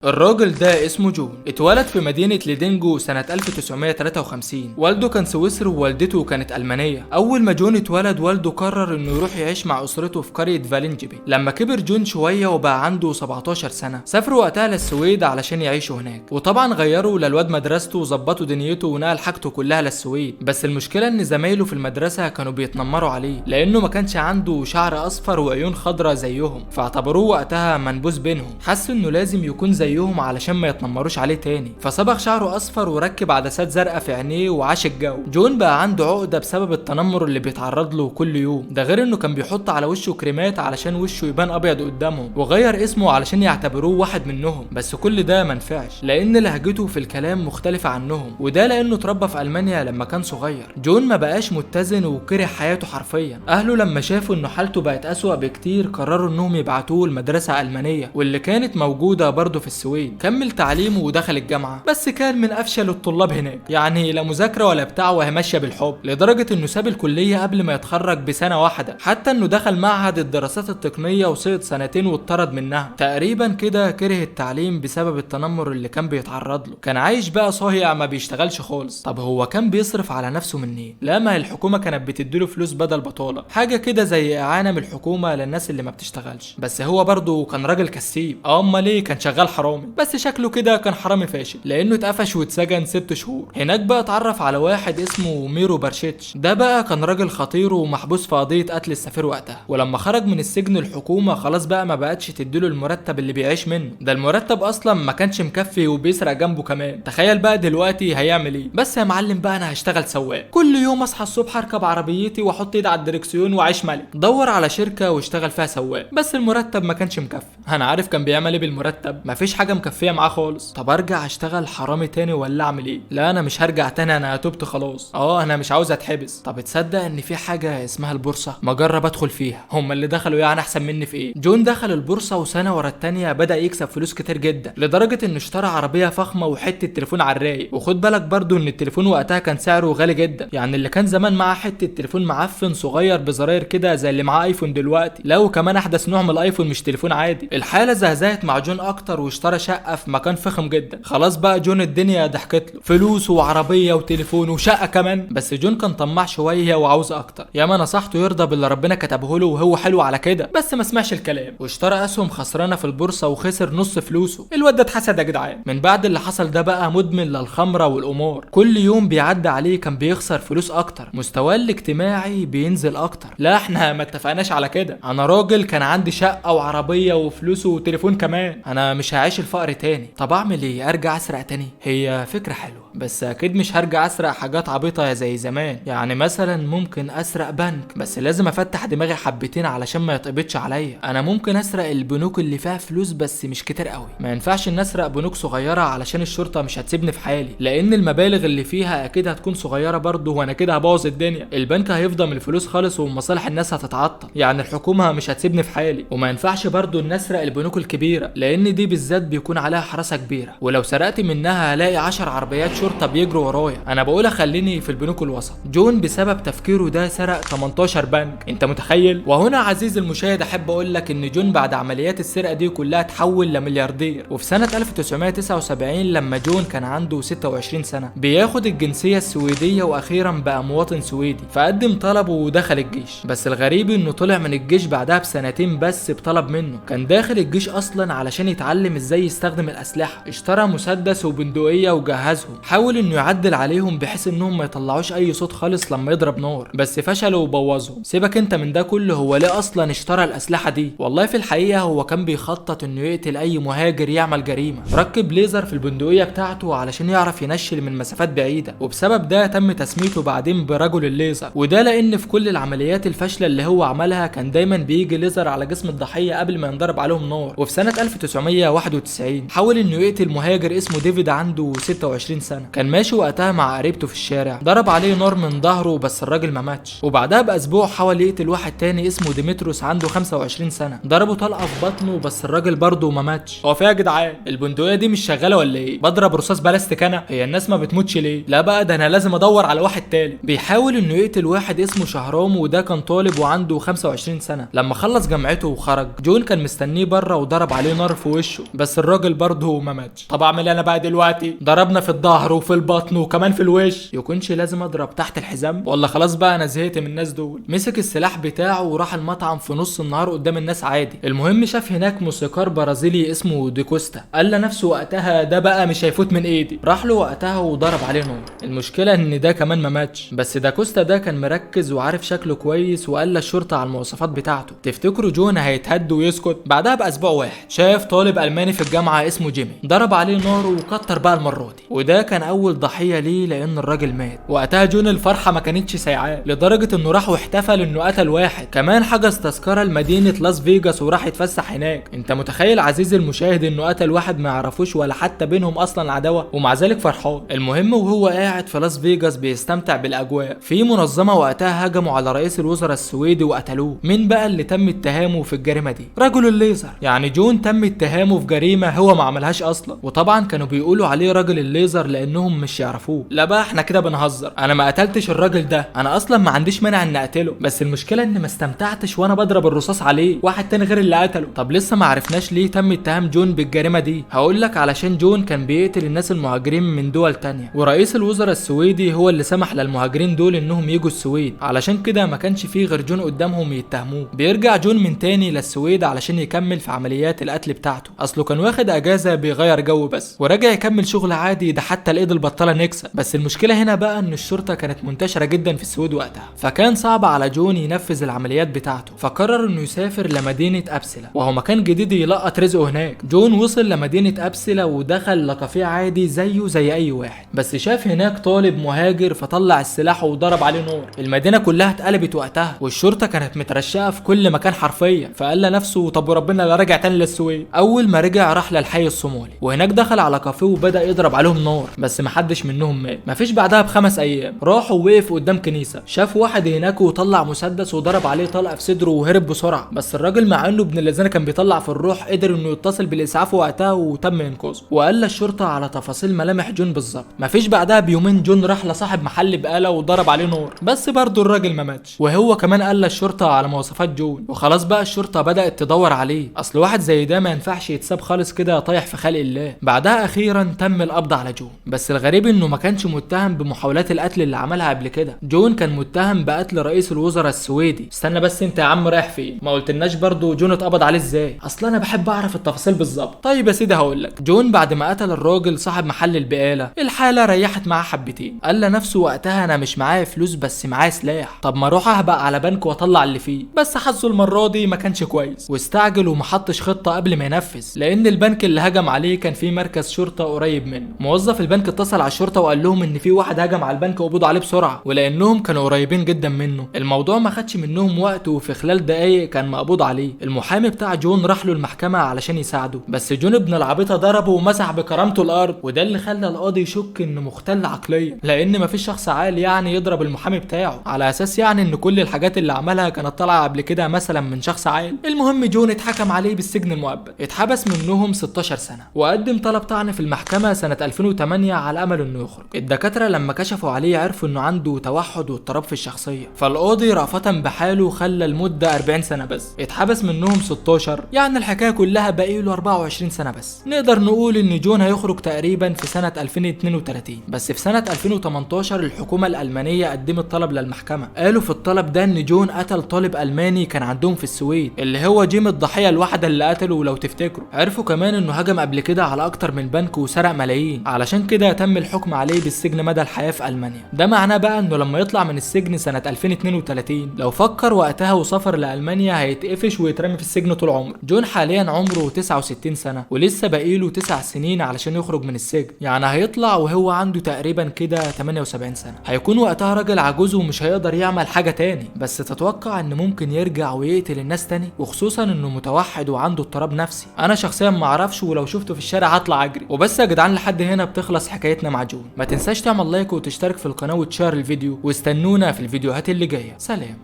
الراجل ده اسمه جون، اتولد في مدينة ليدينجو سنة 1953. والده كان سويسري ووالدته كانت ألمانية. أول ما جون اتولد والده قرر إنه يروح يعيش مع أسرته في قرية فالنجبي. لما كبر جون شوية وبقى عنده 17 سنة سافروا وقتها للسويد علشان يعيشوا هناك، وطبعا غيروا للواد مدرسته وظبطوا دنيته ونقل حاجته كلها للسويد. بس المشكلة إن زمايله في المدرسة كانوا بيتنمروا عليه لأنه ما كانش عنده شعر أصفر وعيون خضراء زيهم، فاعتبروه وقتها منبوذ بينهم. حس إنه لازم يكون زيهم علشان ما يتنمروش عليه تاني، فصبغ شعره اصفر وركب عدسات زرقاء في عينيه وعاش الجو. جون بقى عنده عقده بسبب التنمر اللي بيتعرض له كل يوم، ده غير انه كان بيحط على وشه كريمات علشان وشه يبان ابيض قدامهم، وغير اسمه علشان يعتبروه واحد منهم. بس كل ده منفعش لان لهجته في الكلام مختلفه عنهم، وده لانه اتربى في المانيا لما كان صغير. جون ما بقاش متزن وكره حياته حرفيا. اهله لما شافوا انه حالته بقت اسوأ بكتير قرروا انهم يبعتوه لمدرسه المانيه واللي كانت موجوده برضه في السويد. كمل تعليمه ودخل الجامعه، بس كان من افشل الطلاب هناك، يعني لا مذاكره ولا بتاع وهي ماشيه بالحب، لدرجه انه ساب الكليه قبل ما يتخرج بسنه واحده. حتى انه دخل معهد الدراسات التقنيه وسقط سنتين واتطرد منها. تقريبا كده كره التعليم بسبب التنمر اللي كان بيتعرض له. كان عايش بقى صايع ما بيشتغلش خالص. طب هو كان بيصرف على نفسه منين؟ لا، ما الحكومه كانت بتديله فلوس بدل بطاله، حاجه كده زي اعانه من الحكومه للناس اللي ما بتشتغلش. بس هو برضه كان راجل كسيب. امال ليه؟ كان شغال حرامي، بس شكله كده كان حرامي فاشل لانه اتقفش واتسجن 6 شهور. هناك بقى اتعرف على واحد اسمه ميرو بارشيتش، ده بقى كان راجل خطير ومحبوس في قضيه قتل السفير وقتها. ولما خرج من السجن الحكومه خلاص بقى ما بقتش تديله المرتب اللي بيعيش منه، ده المرتب اصلا ما كانش مكفي وبيسرق جنبه كمان. تخيل بقى دلوقتي هيعمل ايه. بس يا معلم بقى انا هشتغل سواق، كل يوم اصحى الصبح اركب عربيتي واحط ايدي على الدركسيون واعيش ملك. دور على شركه واشتغل فيها سواق، بس المرتب ما كانش مكفي. انا عارف كان بيعمل ايه بالمرتب، مفيش حاجه مكفيه معاه خالص. طب ارجع اشتغل حرامي تاني ولا اعمل ايه؟ لا انا مش هرجع تاني، انا تبت خلاص. انا مش عاوز اتحبس. طب تصدق ان في حاجه اسمها البورصه، ما اجرب ادخل فيها، هم اللي دخلوا يعني احسن مني في ايه؟ جون دخل البورصه وسنه ورا التانيه بدا يكسب فلوس كتير جدا، لدرجه انه اشترى عربيه فخمه وحته تليفون على الرايق. وخد بالك برضو ان التليفون وقتها كان سعره غالي جدا، يعني اللي كان زمان معاه حته تليفون معفن صغير بزراير كده زي اللي معاه ايفون دلوقتي، لا وكمان احدث نوع من الايفون مش تليفون عادي. الحاله زهزهت مع جون اكتر واشترى شقه في مكان فخم جدا. خلاص بقى جون الدنيا ضحكت له، فلوس وعربيه وتليفون وشقه كمان. بس جون كان طماع شويه وعاوز اكتر. ياما نصحته يرضى باللي ربنا كتبه له وهو حلو على كده، بس ما سمعش الكلام واشترى اسهم خسرانه في البورصه وخسر نص فلوسه. الواد ده اتحسد يا جدعان. من بعد اللي حصل ده بقى مدمن للخمره والقمار، كل يوم بيعدي عليه كان بيخسر فلوس اكتر، مستواه الاجتماعي بينزل اكتر. لا احنا ما اتفقناش على كده، انا راجل كان عندي شقه وعربيه وفلوس وتليفون كمان، انا مش هعيش الفقر تاني. طب اعمل ايه؟ ارجع اسرق تاني؟ هي فكره حلوه بس اكيد مش هرجع اسرق حاجات عبيطه زي زمان. يعني مثلا ممكن اسرق بنك، بس لازم افتح دماغي حبتين علشان ما يتقبضش عليا. انا ممكن اسرق البنوك اللي فيها فلوس بس مش كتير قوي، ما ينفعش ان اسرق بنوك صغيره علشان الشرطه مش هتسيبني في حالي، لان المبالغ اللي فيها اكيد هتكون صغيره برضه، وانا كده هبوظ الدنيا. البنك هيفضى من الفلوس خالص ومصالح الناس هتتعطل، يعني الحكومه مش هتسيبني في حالي. وما ينفعش برضه ان اسرق البنوك الكبيره لان دي بالذات بيكون عليها حراسه كبيره، ولو سرقت منها هلاقي 10 عربيات شرطه بيجروا ورايا. انا بقول خليني في البنوك الوسط. جون بسبب تفكيره ده سرق 18 بنك، انت متخيل؟ وهنا عزيزي المشاهد احب اقول لك ان جون بعد عمليات السرقه دي كلها تحول لملياردير. وفي سنه 1979 لما جون كان عنده 26 سنه بياخد الجنسيه السويديه واخيرا بقى مواطن سويدي، فقدم طلبه ودخل الجيش. بس الغريب انه طلع من الجيش بعدها بسنتين بس بطلب منه. كان داخل الجيش اصلا علشان يتعلم ازاي يستخدم الاسلحه، اشترى مسدس وبندقيه وجهزهم، حاول انه يعدل عليهم بحيث انهم ما يطلعوش اي صوت خالص لما يضرب نار، بس فشلوا وبوظهم. سيبك انت من ده كله، هو ليه اصلا اشترى الاسلحه دي؟ والله في الحقيقه هو كان بيخطط انه يقتل اي مهاجر يعمل جريمه. ركب ليزر في البندقيه بتاعته علشان يعرف ينشل من مسافات بعيده، وبسبب ده تم تسميته بعدين برجل الليزر. وده لان في كل العمليات الفاشله اللي هو عملها كان دايما بيجي ليزر على جسم الضحيه قبل ما ينضرب عليهم نار. وفي سنه 1991 حاول انه يقتل مهاجر اسمه ديفيد عنده 26 سنه، كان ماشي وقتها مع قريبته في الشارع، ضرب عليه نار من ظهره بس الراجل ما ماتش. وبعدها باسبوع حاول يقتل واحد تاني اسمه ديمتروس عنده 25 سنه، ضربه طلقه في بطنه بس الراجل برضه ما ماتش. هو في يا جدعان البندقيه دي مش شغاله ولا ايه؟ بضرب رصاص بلاستيك انا، هي الناس ما بتموتش ليه؟ لا بقى ده انا لازم ادور على واحد تالت. بيحاول انه يقتل واحد اسمه شهرام وده كان طالب وعنده 25 سنه. لما خلص جامعته وخرج جون كان مستنيه بره وضرب عليه نار في وشه بس الراجل برضه ما ماتش. طب اعمل انا بقى دلوقتي؟ ضربنا في الظهر وفي البطن وكمان في الوش، يكونش لازم اضرب تحت الحزام؟ ولا خلاص بقى انا زهقت من الناس دول. مسك السلاح بتاعه وراح المطعم في نص النهار قدام الناس عادي. المهم شاف هناك موسيقار برازيلي اسمه ديكوستا، قال لنفسه وقتها ده بقى مش هيفوت من ايدي. راح له وقتها وضرب عليه نار. المشكله ان ده كمان ما ماتش، بس داكوستا ده كان مركز وعارف شكله كويس وقال للشرطه على المواصفات بتاعته. تفتكروا جون هيتهد ويسكت؟ بعدها باسبوع واحد شاف طالب الماني في الجامعه اسمه جيمي، ضرب عليه نار وكتر بقى المره دي، وده كان اول ضحيه ليه لان الراجل مات. وقتها جون الفرحه ما كانتش سايعاه لدرجه انه راح واحتفل انه قتل واحد، كمان حجز تذكره لمدينه لاس فيجاس وراح يتفسح هناك. انت متخيل عزيزي المشاهد انه قتل واحد ما يعرفوش ولا حتى بينهم اصلا عداوه ومع ذلك فرحان. المهم وهو قاعد في لاس فيجاس بيستمتع بالاجواء، في منظمه وقتها هجموا على رئيس الوزراء السويدي وقتلوه. مين بقى اللي تم اتهامه في الجريمه دي؟ رجل الليزر. يعني جون تم اتهامه في جريمه هو ما عملهاش اصلا، وطبعا كانوا بيقولوا عليه رجل الليزر لانهم مش يعرفوه. لا بقى احنا كده بنهزر، انا ما قتلتش الراجل ده، انا اصلا ما عنديش مانع ان اقتله، بس المشكله ان ما استمتعتش وانا بضرب الرصاص عليه، واحد تاني غير اللي قتله. طب لسه ما عرفناش ليه تم اتهام جون بالجريمه دي. هقول لك علشان جون كان بيقتل الناس المهاجرين من دول تانية، ورئيس الوزراء السويدي هو اللي سمح للمهاجرين دول انهم يجوا السويد، علشان كده ما كانش فيه غير جون قدامهم يتهموه. بيرجع جون من تاني للسويد علشان يكمل في عمليات القتل بتاعته، اصله كان واخد اجازه بيغير جو بس، وراجع يكمل شغل عادي، ده حتى الايد البطاله نكسه. بس المشكله هنا بقى ان الشرطه كانت منتشره جدا في السويد وقتها، فكان صعب على جون ينفذ العمليات بتاعته، فقرر انه يسافر لمدينه ابسله، وهو مكان جديد يلقط رزقه هناك. جون وصل لمدينه ابسله ودخل لكافيه عادي زيه زي اي واحد، بس شاف هناك طالب مهاجر فطلع السلاح وضرب عليه نار. المدينه كلها اتقلبت وقتها والشرطه كانت مترشقه في كل مكان حرفيا، فقال لنفسه طب وربنا لا راجع تاني للسويد. اول ما رجع راح للحي الصومالي وهناك دخل على كافيه وبدا يضرب عليهم نار، بس محدش منهم مات. مفيش بعدها ب5 ايام راح ووقف قدام كنيسه، شاف واحد هناك وطلع مسدس وضرب عليه طلقه في صدره وهرب بسرعه، بس الراجل مع انه ابن الذين كان بيطلع في الروح قدر انه يتصل بالاسعاف وقتها وتم انقاذه، وقال للشرطه على تفاصيل ملامح جون بالظبط. مفيش بعدها بيومين جون راح لصاحب محل بقاله وضرب عليه نار، بس برضه الراجل ما ماتش، وهو كمان قال للشرطه على مواصفات جون. وخلاص بقى الشرطه بدات تدور عليه، اصل واحد زي ده ما ينفعش يتساب خالص كده طايح في خلق الله. بعدها اخيرا تم القبض على جون، بس الغريب انه ما كانش متهم بمحاولات القتل اللي عملها قبل كده. جون كان متهم بقتل رئيس الوزراء السويدي. استنى بس انت يا عم رايح فين؟ ما قلتلناش برضه جون اتقبض عليه ازاي؟ اصل انا بحب اعرف التفاصيل بالظبط. طيب يا سيدي هقول لك. جون بعد ما قتل الراجل صاحب محل البقاله الحاله ريحت معاه حبتين، قال لنفسه وقتها انا مش معايا فلوس بس معايا سلاح، طب ما اروح اهبق على بنك واطلع اللي فيه. بس حظه المره دي ما كانش كويس واستعجل وما حطش خطه قبل ما ينفذ، لان البنك اللي هجم عليه كان فيه مركز شرطه قريب منه. موظف البنك اتصل على الشرطه وقال لهم ان في واحد هجم على البنك وقبضوا عليه بسرعه، ولانهم كانوا قريبين جدا منه الموضوع ما خدش منهم وقت، وفي خلال دقايق كان مقبوض عليه. المحامي بتاع جون راح له المحكمه علشان يساعده، بس جون ابن العبيطه ضربه ومسح بكرامته الارض، وده اللي خلى القاضي يشك انه مختل عقليا، لان مفيش شخص عاقل يعني يضرب المحامي بتاعه على اساس يعني ان كل الحاجات اللي عملها كانت طالعه قبل كده مثلا من شخص عاقل. المهم جون اتحكم عليه بالسجن المؤبد، اتحبس منهم 16 سنه، وقدم طلب طعن في المحكمه سنه 2008 على امل انه يخرج. الدكاتره لما كشفوا عليه عرفوا انه عنده توحد واضطراب في الشخصيه، فالقاضي رأفة بحاله خلى المده 40 سنه بس، اتحبس منهم 16، يعني الحكايه كلها باقي له 24 سنه بس. نقدر نقول ان جون هيخرج تقريبا في سنه 2032، بس في سنه 2018 الحكومه الالمانيه قدمت طلب للمحكمه، قالوا في الطلب ده ان جون قتل طالب الماني كان عندهم في السويد اللي هو جيم الضحيه الواحده اللي قتله لو تفتكروا. عرفوا كمان انه هجم قبل كده على اكتر من بنك وسرق ملايين، علشان كده تم الحكم عليه بالسجن مدى الحياه في المانيا. ده معناه بقى انه لما يطلع من السجن سنه 2032 لو فكر وقتها وسافر لالمانيا هيتقفش ويترمي في السجن طول عمره. جون حاليا عمره 69 سنه ولسه باقي له 9 سنين علشان يخرج من السجن، يعني هيطلع وهو عنده تقريبا كده 78 سنه، هيكون وقتها راجل عجوز ومش هيقدر يعمل حاجه تاني. بس تتوقع ان ممكن يرجع ويقتل الناس تاني؟ وخصوصا انه متوحد وعنده اضطراب نفسي. انا شخصيا ما اعرفش، ولو شفته في الشارع هطلع اجري. وبس يا جدعان لحد هنا بتخلص حكايتنا مع جون. ما تنساش تعمل لايك وتشترك في القناة وتشير الفيديو، واستنونا في الفيديوهات اللي جاية. سلام.